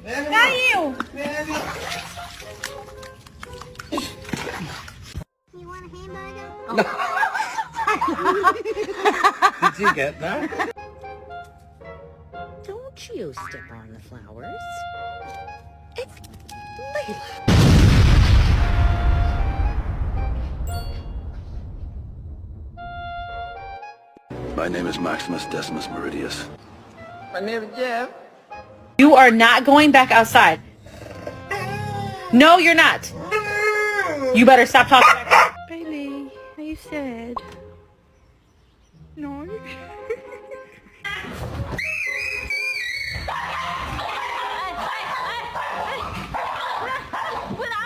Caiu! You want a hamburger? Did you get that? Don't you step on the flowers. It's Layla. My name is Maximus Decimus Meridius. My name is Jeff. You are not going back outside. No, you're not. You better stop talking back there. Baby, are you sad? No.